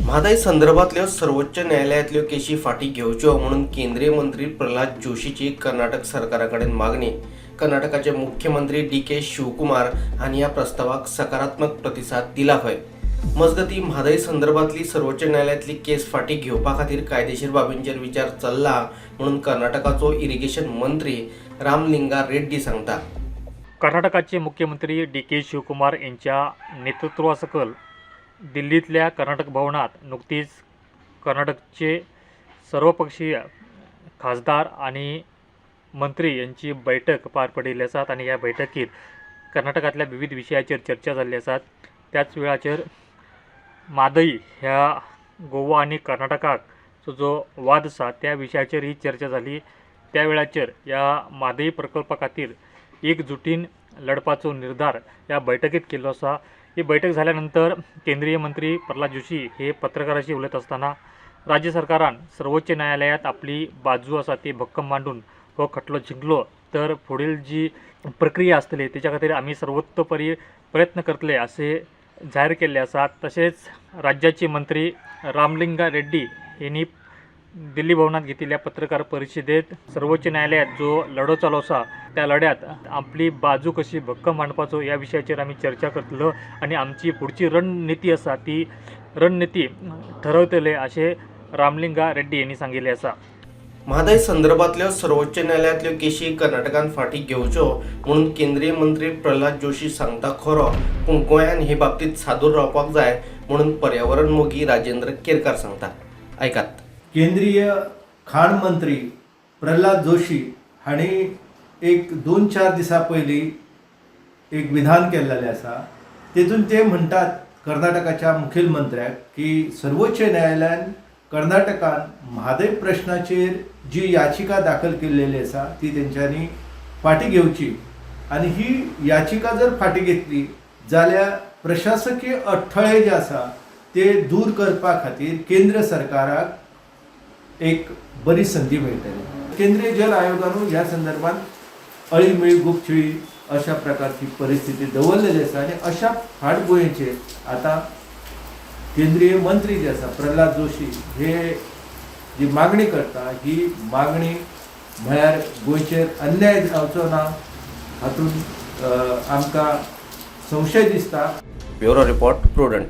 म्हादय संदर्भातल्यो सर्वोच्च न्यायालयातल्यो केशी फाटी घेवच्यो म्हणून केंद्रीय मंत्री प्रल्हाद जोशीची कर्नाटक सरकाराकडेन मागणी। कर्नाटकाचे मुख्यमंत्री DK शिवकुमार हांणी ह्या प्रस्तावाक सकारात्मक प्रतिसाद दिला खंय। मजगती म्हादय संदर्भातली सर्वोच्च न्यायालयातली केस फाटी घेवपा खातीर कायदेशीर बाबींचेर विचार चल्ला म्हणून कर्नाटकाचो इरिगेशन मंत्री रामलिंगा रेड्डी सांगता। कर्नाटकाचे मुख्यमंत्री DK शिवकुमार यांच्या नेतृत्वासकल दिल्लीतल्या कर्नाटक भवनात नुकतीच कर्नाटकचे सर्वपक्षीय खासदार आणि मंत्री यांची बैठक पार पडिल्ली आसात आणि ह्या बैठकीत कर्नाटकातल्या विविध विशयाचेर चर्चा जाल्ली आसात। त्याच वेळाचेर म्हादय ह्या गोवा आणि कर्नाटकाचो जो वाद आसा त्या विशयाचेर ही चर्चा जाली। त्या वेळाचेर या म्हादय प्रकल्पा खातीर एकजुटीन लढपाचो निर्धार या बैठकीत केल्लो आसा। ही बैठक झाल्यानंतर केंद्रीय मंत्री प्रल्हाद जोशी हे पत्रकारांशी उलयत असताना राज्य सरकारान सर्वोच्च न्यायालयात आपली बाजू आसा ती भक्कम मांडून हो खटलो जिंकलो तर पुढील जी प्रक्रिया आसतली तेच्या खातीर आमी सर्वोत्तोपरी प्रयत्न करतले असे जाहीर केल्ले आसा। तशेंच राज्याचे मंत्री रामलिंगा रेड्डी यांनी दिल्ली भवनात घेतिल्ल्या पत्रकार परिशदेत सर्वोच्च न्यायालयात जो लढो चालू आसा त्या लढ्यात आपली बाजू कशी भक्कम मांडपाचो या विशयाचेर आमी चर्चा करतलो आणि आमची पुढची रणनीती आसा ती रणनीती ठरवतले असे रामलिंगा रेड्डी यांनी सांगिल्ले आसा। म्हादय संदर्भातल्यो सर्वोच्च न्यायालयातल्यो केशी कर्नाटकान फाटी घेवच्यो म्हणून केंद्रीय मंत्री प्रल्हाद जोशी सांगता खरो, पूण गोंयान हे बाबतीत सादूर रावपाक जाय म्हणून पर्यावरण मोगी राजेंद्र केरकार सांगता। ऐकात। केंद्रीय खाण मंत्री प्रल्हाद जोशी हांणी एक 2-4 दिसां पयलीं एक विधान केल्लेलें आसा। तेतून ते म्हणटात कर्नाटकाच्या मुखेलमंत्र्याक की सर्वोच्च न्यायालयान कर्नाटकान म्हादय प्रश्नाचेर जी याचिका दाखल केल्लेली आसा ती तेंच्यांनी फाटी घेवची आनी ही याचिका जर फाटी घेतली जाल्यार प्रशासकीय अडथळे जे आसा ते दूर करपा खातीर केंद्र सरकाराक एक बरी संधी मेळटली। केंद्रीय जल आयोगान ह्या संदर्भात अळीमिळी गुपचिळी अशा प्रकारची परिस्थिती दवरलेली आसा आणि अशा फाटभुंयेचेर आता केंद्रीय मंत्री जे आसा प्रल्हाद जोशी हे जी मागणी करता ही मागणी म्हळ्यार गोंयचेर अन्याय जावचो ना हातून आमकां संशय दिसता। Bureau report prudent.